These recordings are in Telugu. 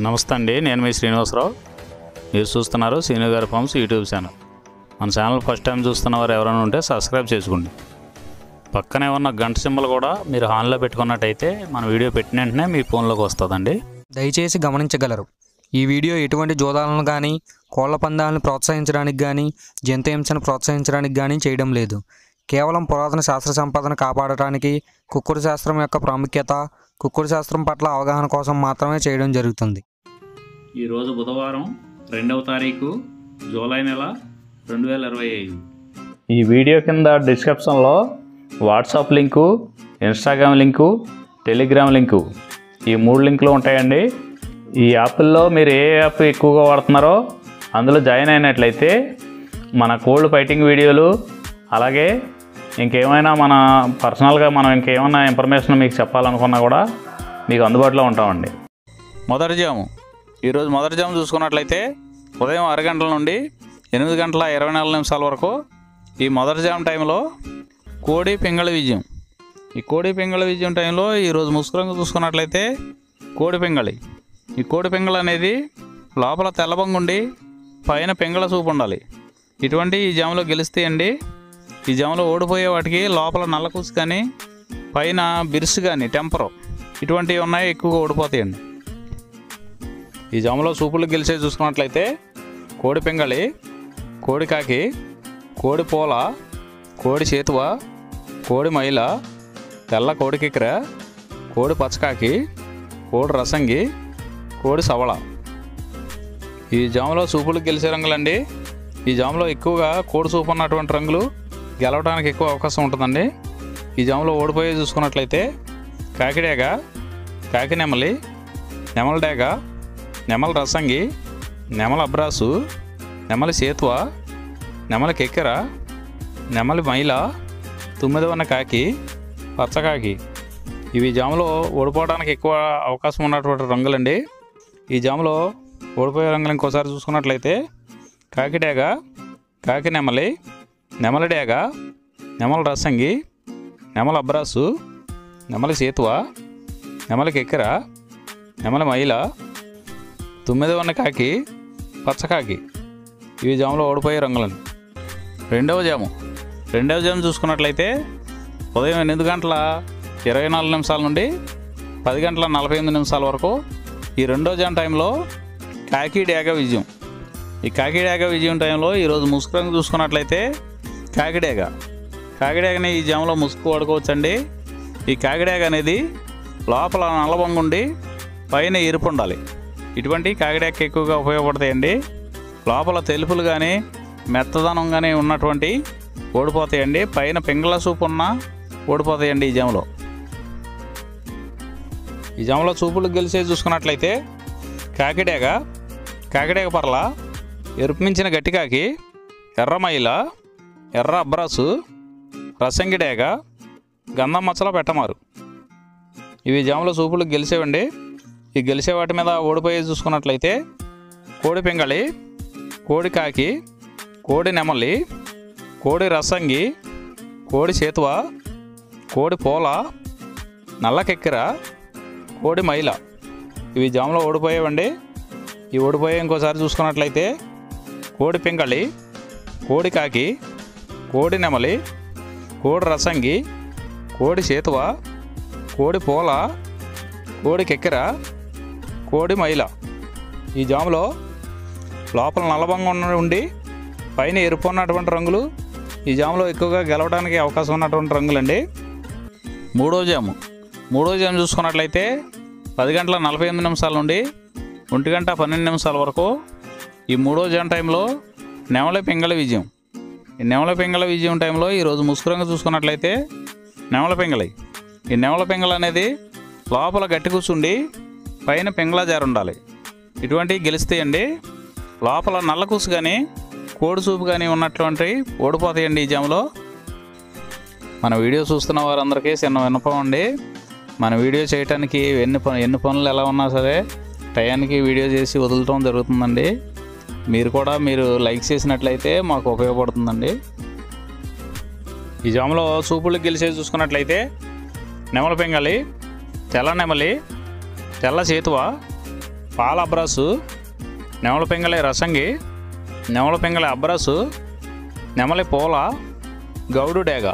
నమస్తే అండి, నేను మీ శ్రీనివాసరావు. మీరు చూస్తున్నారు శ్రీను గారి ఫార్మ్స్ యూట్యూబ్ ఛానల్. మన ఛానల్ ఫస్ట్ టైం చూస్తున్న వారు ఎవరైనా ఉంటే సబ్స్క్రైబ్ చేసుకోండి. పక్కనే ఉన్న గంట సింబల్ కూడా మీరు ఆన్లో పెట్టుకున్నట్టయితే మన వీడియో పెట్టిన వెంటనే మీ ఫోన్లోకి వస్తుందండి. దయచేసి గమనించగలరు, ఈ వీడియో ఎటువంటి జోదాలను కానీ కోళ్ల పందాలను ప్రోత్సహించడానికి కానీ జంతు హింసను ప్రోత్సహించడానికి కానీ చేయడం లేదు. కేవలం పురాతన శాస్త్ర సంపదను కాపాడటానికి, కుక్కుడు శాస్త్రం యొక్క ప్రాముఖ్యత, కుక్కుడు శాస్త్రం పట్ల అవగాహన కోసం మాత్రమే చేయడం జరుగుతుంది. ఈరోజు బుధవారం 2వ తారీఖు జూలై నెల 2025. ఈ వీడియో కింద డిస్క్రిప్షన్లో WhatsApp link, Instagram link, Telegram link, ఈ 3 లింకులు ఉంటాయండి. ఈ యాప్ల్లో మీరు ఏ యాప్ ఎక్కువగా వాడుతున్నారో అందులో జాయిన్ అయినట్లయితే మన కోల్డ్ ఫైటింగ్ వీడియోలు, అలాగే ఇంకేమైనా మన పర్సనల్గా మనం ఇంకేమైనా ఇన్ఫర్మేషన్ మీకు చెప్పాలనుకున్నా కూడా మీకు అందుబాటులో ఉంటామండి. మొదటి జాము, ఈరోజు మొదటి జాము చూసుకున్నట్లయితే ఉదయం 6 గంటల నుండి 8 గంటల 24 నిమిషాల వరకు ఈ మొదటి జాము టైంలో కోడి పింగళ విజయం. ఈ కోడి పింగళ విజయం టైంలో ఈరోజు ముసుకురంగు చూసుకున్నట్లయితే కోడి పింగళి. ఈ కోడి పింగళ అనేది లోపల తెల్లబంగుండి పైన పింగళ చూపు ఉండాలి. ఇటువంటి ఈ జాములో గెలుస్తాయండి. ఈ జాములో ఓడిపోయే వాటికి లోపల నల్లకూసు కానీ పైన బిరుసు కానీ టెంపరు ఇటువంటివి ఉన్నాయి, ఎక్కువగా ఓడిపోతాయండి. ఈ జాములో సూపులు గెలిచే చూసుకున్నట్లయితే కోడి పింగళి, కోడి కాకి, కోడి పోల, కోడి చేతువ, కోడి మైల, తెల్ల కోడి కిక్కెర, కోడి పచ్చకాకి, కోడి రసంగి, కోడి సవళ. ఈ జాములో సూపులు గెలిచే రంగులండి. ఈ జాములో ఎక్కువగా కోడి సూపు ఉన్నటువంటి రంగులు గెలవడానికి ఎక్కువ అవకాశం ఉంటుందండి. ఈ జాములో ఓడిపోయే చూసుకున్నట్లయితే కాకిడేగ, కాకి నెమలి, నెమల డేగ, నెమల రసంగి, నెమల అబ్రాసు, నెమలి సేతువ, నెమలి కెక్కెర, నెమలి మైల, 9వ కాకి, పచ్చకాకి. ఇవి జాములో ఓడిపోవడానికి ఎక్కువ అవకాశం ఉన్నటువంటి రంగులండి. ఈ జాములో ఓడిపోయే రంగులు ఇంకోసారి చూసుకున్నట్లయితే కాకిడేగ, కాకి నెమలి, నెమలి డేగ, నెమల రసంగి, నెమల అబ్రాసు, నెమలి సేతువ, నెమలి కెక్కెర, నెమలి మైల, 9వ కాకి, పచ్చకాకి. ఇవి జాములో ఓడిపోయే రంగులండి. రెండవ జాము చూసుకున్నట్లయితే ఉదయం 8 గంటల 24 నిమిషాల నుండి 10 గంటల 48 నిమిషాల వరకు ఈ రెండో జాము టైంలో కాకి డేగ విజయం. ఈ కాకి డేగ విజయం టైంలో ఈరోజు ముసుగు రంగు చూసుకున్నట్లయితే కాకిడేగని ఈ జాములో ముసుగు వాడుకోవచ్చండి. ఈ కాకిడేగ అనేది లోపల నల్లబొంగుండి పైన ఎరుపు ఉండాలి. ఇటువంటి కాకిడేగకి ఎక్కువగా ఉపయోగపడతాయండి. లోపల తెలుపులు కానీ మెత్తదనం కానీ ఉన్నటువంటి ఓడిపోతాయండి. పైన పింగళ సూపు ఉన్న ఓడిపోతాయండి. ఈ జాములో చూపులు గెలిచే చూసుకున్నట్లయితే కాకిడేగ పర్ల, ఎరుపు మించిన గట్టికాకి, ఎర్రమైల, ఎర్ర అబ్రాసు, రసంగి డేగ, గంధం మచ్చల పెట్టమారు. ఇవి జాములో సూపులు గెలిచేవండి. ఈ గెలిచే వాటి మీద ఓడిపోయి చూసుకున్నట్లయితే కోడి పింగళి, కోడి కాకి, కోడి నెమలి, కోడి రసంగి, కోడి చేతువ, కోడి పోల, నల్ల కెక్కెర, కోడి మైల. ఇవి జాములో ఓడిపోయేవండి. ఈ ఓడిపోయే ఇంకోసారి చూసుకున్నట్లయితే కోడి పింగళి, కోడి కాకి, కోడి నెమలి, కోడి రసంగి, కోడి చేతువ, కోడి పోల, కోడి కెక్కెర, కోడి మైల. ఈ జాములో లోపల నల్లబంగా ఉండి పైన ఎరుపు ఉన్నటువంటి రంగులు ఈ జాములో ఎక్కువగా గెలవడానికి అవకాశం ఉన్నటువంటి రంగులండి. మూడో జాము చూసుకున్నట్లయితే 10 గంటల 48 నిమిషాల నుండి 1 గంట 12 నిమిషాల వరకు ఈ మూడో జాము టైంలో నెమలి పింగళ విజయం. ఈ నెమల పింగళ విజయం టైంలో ఈరోజు ముసుగు రంగు చూసుకున్నట్లయితే నెమల పింగళి. ఈ నెమల పింగళ అనేది లోపల గట్టి కూర్చుండి పైన పింగళ జారు ఉండాలి. ఇటువంటివి గెలుస్తాయండి. లోపల నల్ల కూసు కానీ కోడి చూపు కానీ ఉన్నటువంటి ఓడిపోతాయండి. ఈ జాములో మన వీడియో చూస్తున్న వారందరికీ చిన్న విన్నపం అండి. మన వీడియో చేయడానికి ఎన్ని పనులు ఎలా ఉన్నా సరే టయానికి వీడియో చేసి వదలటం జరుగుతుందండి. మీరు లైక్ చేసినట్లయితే మాకు ఉపయోగపడుతుందండి. ఈ జాములో సూపులు గెలిచేసి చూసుకున్నట్లయితే నెమల పింగళి, తెల్ల నెమలి, తెల్ల చేతువ, పాల అబ్రాసు, నెమలి పింగళి రసంగి, నెమలి పింగళి అబ్రాసు, నెమలి పూల, గౌడు డేగ.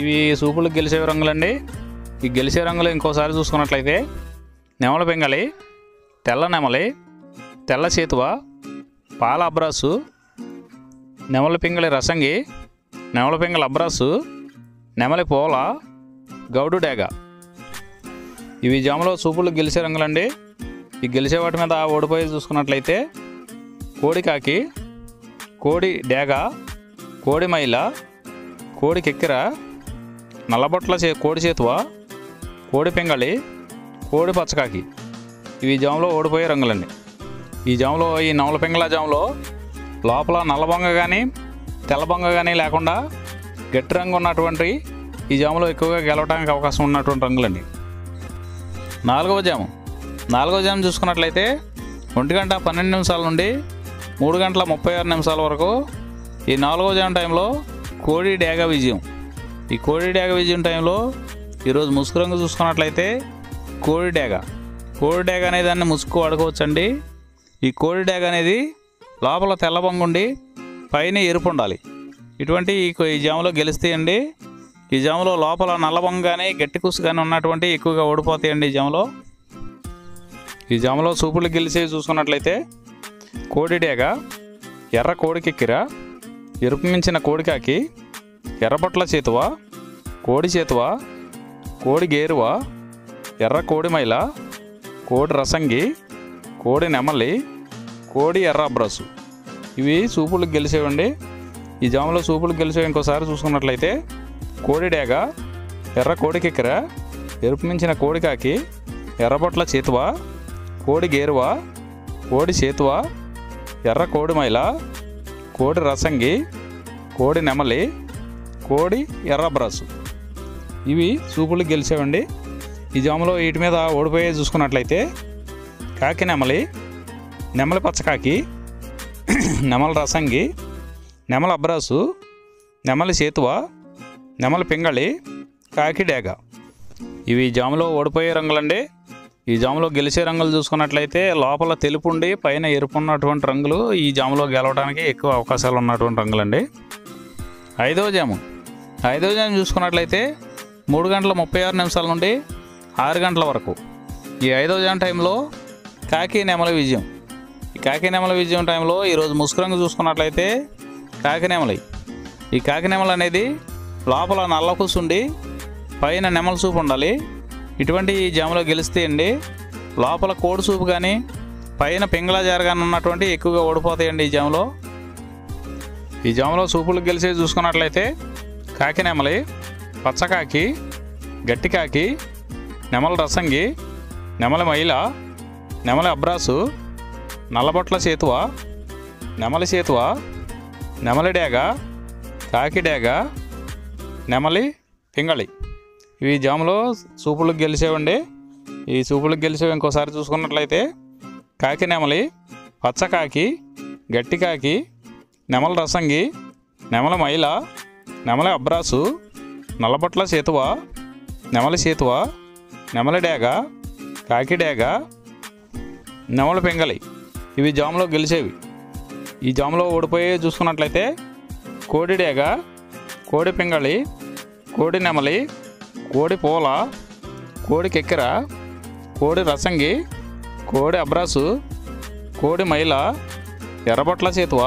ఇవి సూపులకు గెలిచే రంగులండి. ఈ గెలిచే రంగులు ఇంకోసారి చూసుకున్నట్లయితే నెమలి పింగళి, తెల్ల నెమలి, తెల్ల చేతువ, పాల అబ్రాసు, నెమలి పింగళి రసంగి, నెమలి పింగళి అబ్రాసు, నెమలి పూల, గౌడు డేగ. ఇవి జాములో సూపులకు గెలిచే రంగులండి. ఈ గెలిచే వాటి మీద ఓడిపోయి చూసుకున్నట్లయితే కోడి కాకి, కోడి డేగ, కోడి మైల, కోడి కెక్కిర, నల్లబొట్ల కోడి చేతువ, కోడి పింగళి, కోడి పచ్చకాకి. ఇవి జాములో ఓడిపోయే రంగులండి. ఈ జాములో ఈ నెమలి పింగళ జాములో లోపల నల్లబొంగ కానీ తెల్లబొంగ కానీ లేకుండా గట్టి రంగు ఉన్నటువంటి ఈ జాములో ఎక్కువగా గెలవడానికి అవకాశం ఉన్నటువంటి రంగులండి. నాలుగవ జాము చూసుకున్నట్లయితే 1:12 నుండి 3:36 వరకు ఈ 4వ జాము టైంలో కోడి డేగ విజయం. ఈ కోడి డేగ విజయం టైంలో ఈరోజు ముసుగు రంగు చూసుకున్నట్లయితే కోడి డేగ అనే దాన్ని ముసుగు వాడుకోవచ్చండి. ఈ కోడి డేగ అనేది లోపల తెల్లబొంగ ఉండి పైన ఎరుపు ఉండాలి. ఇటువంటి ఈ జాములో గెలుస్తాయండి. ఈ జాములో లోపల నల్లబొంగ కానీ గట్టి కుసు కానీ ఉన్నటువంటి ఎక్కువగా ఓడిపోతాయండి. ఈ జాములో సూపులు గెలిచేవి చూసుకున్నట్లయితే కోడి డేగ, ఎర్ర కోడి కెక్కిర, ఎరుపు మించిన కోడికాకి, ఎర్రబొట్ల చేతువ, కోడి చేతువ, కోడి గేరువ, ఎర్ర కోడి మైల, కోడి రసంగి, కోడి నెమలి, కోడి ఎర్ర అబ్రాసు. ఇవి సూపులకు గెలిచేవండి. ఈ జాములో సూపులకు గెలిచేవి ఇంకోసారి చూసుకున్నట్లయితే కోడి డేగ, ఎర్ర కోడి కెక్కిర, ఎరుపు మించిన కోడికాకి, ఎర్రబొట్ల చేతువ, కోడి గేరువ, కోడి చేతువ, ఎర్ర కోడి మైల, కోడి రసంగి, కోడి నెమలి, కోడి ఎర్ర అబ్రాసు. ఇవి సూపులకు గెలిచేవండి. ఈ జాములో వీటి మీద ఓడిపోయే చూసుకున్నట్లయితే కాకి నెమలి, నెమలి పచ్చకాకి, నెమలి రసంగి, నెమలి అబ్రాసు, నెమలి చేతువ, నెమలి పింగళి, కాకి డేగ. ఇవి జాములో ఓడిపోయే రంగులండి. ఈ జాములో గెలిచే రంగులు చూసుకున్నట్లయితే లోపల తెలుపు ఉండి పైన ఎరుపు ఉన్నటువంటి రంగులు ఈ జాములో గెలవడానికి ఎక్కువ అవకాశాలు ఉన్నటువంటి రంగులండి. ఐదవ జాము చూసుకున్నట్లయితే 3:36 నుండి 6 గంటల వరకు ఈ 5వ జాము టైంలో కాకి నెమలి విజయం. ఈ కాకి నెమలి విజయం టైంలో ఈరోజు ముసుగు రంగు చూసుకున్నట్లయితే కాకి నెమలి. ఈ కాకి నెమలి అనేది లోపల నల్ల కూసుండి పైన నెమల సూపు ఉండాలి. ఇటువంటి ఈ జాములో గెలుస్తాయండి. లోపల కోడి సూపు కానీ పైన పింగళ జార కానీ ఉన్నటువంటి ఎక్కువగా ఓడిపోతాయండి. ఈ జాములో సూపులకు గెలిచేవి చూసుకున్నట్లయితే కాకి నెమలి, పచ్చకాకి, గట్టి కాకి, నెమలి రసంగి, నెమలి మైల, నెమలి అబ్రాసు, నల్లబొట్ల చేతువ, నెమలి చేతువ, నెమలి డేగ, కాకి డేగ, నెమలి పింగళి. ఇవి జాములో సూపులకు గెలిచేవండి. ఈ సూపులకు గెలిచేవి ఇంకోసారి చూసుకున్నట్లయితే కాకి నెమలి, పచ్చకాకి, గట్టి కాకి, నెమలి రసంగి, నెమలి మైల, నెమలి అబ్రాసు, నల్లబొట్ల చేతువ, నెమలి చేతువ, నెమలి డేగ, కాకి డేగ, నెమలి పింగళి. ఇవి జాములో గెలిచేవి. ఈ జాములో ఓడిపోయే చూసుకున్నట్లయితే కోడి డేగ, కోడి పింగళి, కోడి నెమలి, కోడి పూల, కోడి కెక్కిర, కోడి రసంగి, కోడి అబ్రాసు, కోడి మైల, ఎర్రబొట్ల చేతువ,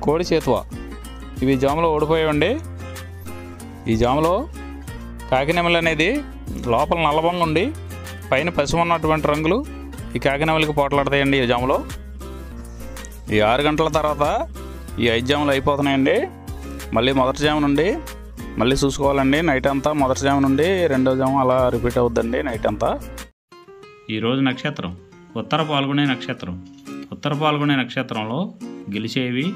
కోడి చేతువ. ఇవి జాములో ఓడిపోయాయండి. ఈ జాములో కాకి నెమలి అనేది లోపల నల్లబొంగ ఉండి పైన పసుపు ఉన్నటువంటి రంగులు ఈ కాకి నెమలికి పోట్లాడతాయండి. ఈ జాములో ఈ 6 గంటల తర్వాత ఈ 5 జాములు అయిపోతున్నాయండి. మళ్ళీ మొదటి జాము నుండి మళ్ళీ చూసుకోవాలండి. నైట్ అంతా మొదటి జాము నుండి 2వ జాము అలా రిపీట్ అవుద్దండి నైట్ అంతా. ఈరోజు నక్షత్రం ఉత్తర పాల్గొనే నక్షత్రం. ఉత్తర పాల్గొనే నక్షత్రంలో గెలిచేవి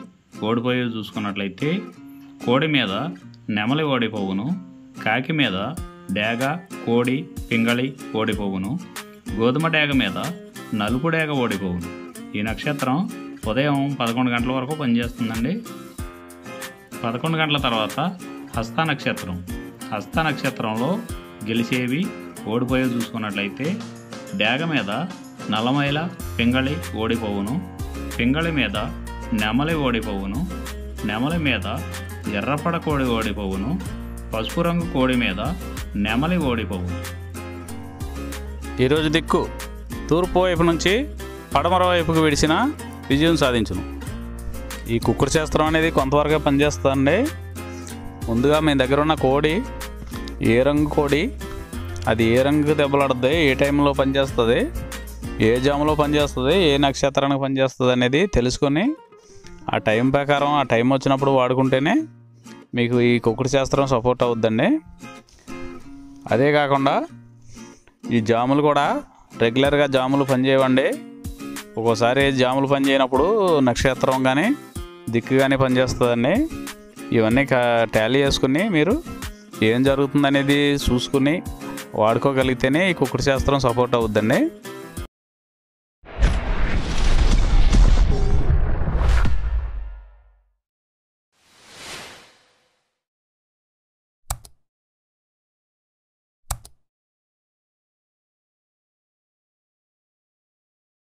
ఓడిపోయేవి చూసుకున్నట్లయితే కోడి మీద నెమలి ఓడిపోవును, కాకి మీద డేగ, కోడి, పింగళి ఓడిపోవును, గోధుమ డేగ మీద నలుపు డేగ ఓడిపోవును. ఈ నక్షత్రం ఉదయం 11 గంటల వరకు పనిచేస్తుందండి. 11 గంటల తర్వాత హస్త నక్షత్రం. హస్త నక్షత్రంలో గెలిచేవి ఓడిపోయేవి చూసుకున్నట్లయితే డేగ మీద నల్లమైల పింగళి ఓడిపోవును, పింగళి మీద నెమలి ఓడిపోవును, నెమలి మీద ఎర్రపడ కోడి ఓడిపోవును, పసుపు రంగు కోడి మీద నెమలి ఓడిపోవును. ఈరోజు దిక్కు తూర్పు వైపు నుంచి పడమర వైపుకు విడిచిన విజయం సాధించును. ఈ కుక్కుడు శాస్త్రం అనేది కొంతవరకే పనిచేస్తుందండి. ముందుగా మీ దగ్గర ఉన్న కోడి ఏ రంగు కోడి, అది ఏ రంగు దెబ్బలాడుతుంది, ఏ టైంలో పనిచేస్తుంది, ఏ జాములో పనిచేస్తుంది, ఏ నక్షత్రానికి పనిచేస్తుంది అనేది తెలుసుకొని ఆ టైం ప్రకారం ఆ టైం వచ్చినప్పుడు వాడుకుంటేనే మీకు ఈ కుక్కుడు శాస్త్రం సపోర్ట్ అవుద్దండి. అదే కాకుండా ఈ జాములు కూడా రెగ్యులర్గా జాములు పనిచేయవండి. ఒక్కోసారి జాములు పనిచేయనప్పుడు నక్షత్రం కానీ దిక్కు కానీ పనిచేస్తుందండి. ఇవన్నీ టాలీ చేసుకుని మీరు ఏం జరుగుతుందనేది చూసుకుని వాడుకోగలిగితేనే ఈ కుక్కుడు శాస్త్రం సపోర్ట్ అవుద్దండి.